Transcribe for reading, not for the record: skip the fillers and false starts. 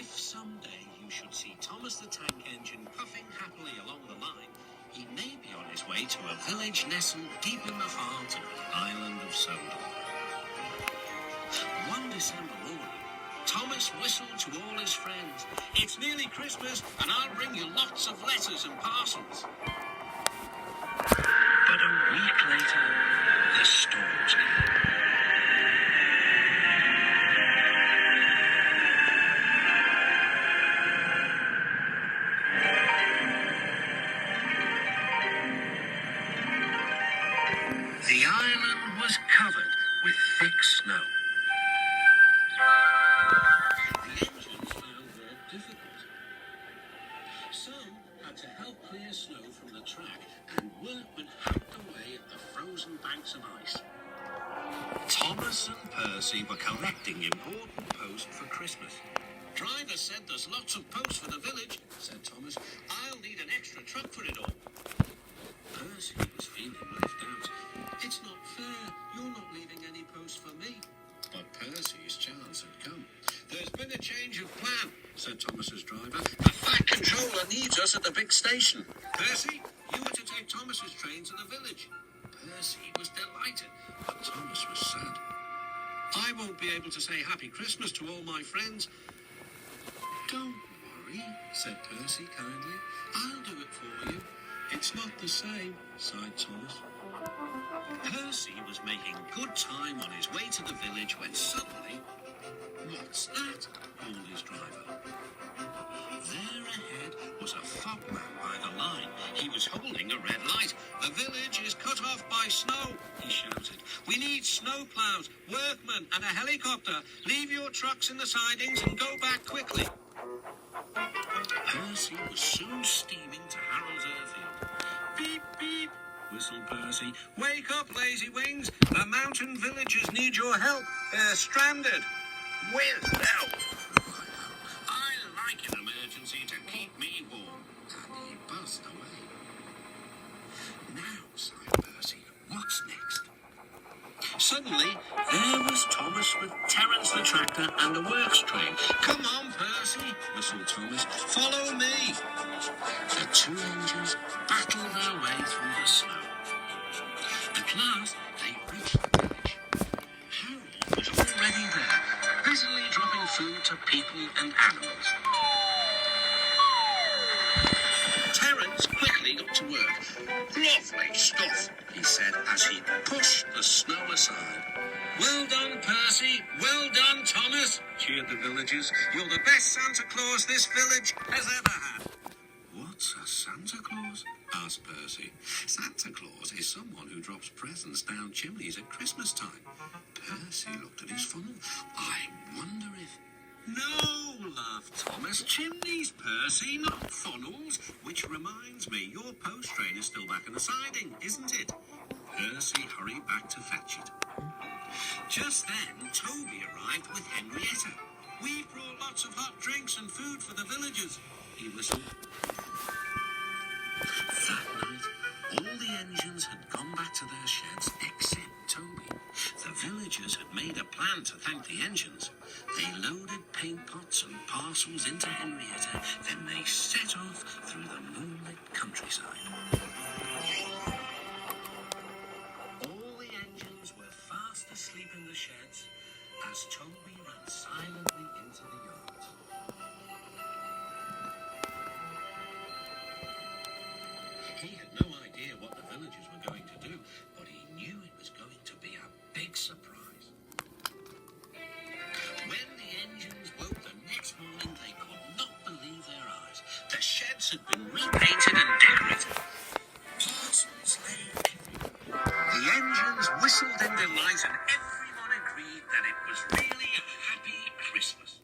If someday you should see Thomas the Tank Engine puffing happily along the line, he may be on his way to a village nestled deep in the heart of the island of Soda. One December morning, Thomas whistled to all his friends. "It's nearly Christmas, and I'll bring you lots of letters and parcels." But a week later, the storms came. The island was covered with thick snow. The engines found work difficult. Some had to help clear snow from the track, and workmen hacked away at the frozen banks of ice. Thomas and Percy were collecting important post for Christmas. "Driver said there's lots of post for the village," said Thomas. "I'll need an extra truck for it all." Percy was feeling left out. "It's not fair. You're not leaving any post for me." But Percy's chance had come. "There's been a change of plan," said Thomas's driver. "A fat controller needs us at the big station. Percy, you were to take Thomas's train to the village." Percy was delighted, but Thomas was sad. "I won't be able to say Happy Christmas to all my friends." "Don't worry," said Percy kindly. "I'll do it for you." "It's not the same," sighed Thomas. Percy was making good time on his way to the village when suddenly, "What's that?" called his driver. There ahead was a fogman by the line. He was holding a red light. "The village is cut off by snow," he shouted. "We need snow plows, workmen, and a helicopter. Leave your trucks in the sidings and go back quickly." Percy was soon steaming to Harold's Airfield. "Beep, beep," whistled Percy. "Wake up, lazy wings. The mountain villagers need your help. They're stranded." "With help," replied Harold. "I like an emergency to keep me warm." And he buzzed away. "Now," sighed Percy, "what's next?" Suddenly, there was Thomas with Terence the tractor and a works train. "Come on, Percy," whistled Thomas. "Follow me." The two engines battled their way through the snow. At last, they reached the village. Harold was already there, busily dropping food to people and animals. Terence quickly got to work. "Lovely stuff," he said as he pushed the snow aside. "Well done, Percy. Well done, Thomas," cheered the villagers. "You're the best Santa Claus this village has ever had." "What's a Santa Claus?" asked Percy. "Santa Claus is someone who drops presents down chimneys at Christmas time." Percy looked at his funnel. "I wonder if—" "No," laughed Thomas. "Chimneys, Percy, not funnels. Which reminds me, your post train is still back in the siding, isn't it?" Percy hurried back to fetch it. Just then, Toby arrived with Henrietta. "We brought lots of hot drinks and food for the villagers," he whistled. That night, all the engines had gone back to their sheds except Toby. The villagers had made a plan to thank the engines. They loaded paint pots and parcels into Henrietta, then they set off through the moonlit countryside. All the engines were fast asleep in the sheds as Toby ran silently into the yard. He had no idea what the villagers were going to do, but he knew it was going to be a big surprise. When the engines woke the next morning, they could not believe their eyes. The sheds had been repainted and decorated. Parcels lay everywhere. The engines whistled in delight, and everyone agreed that it was really a happy Christmas.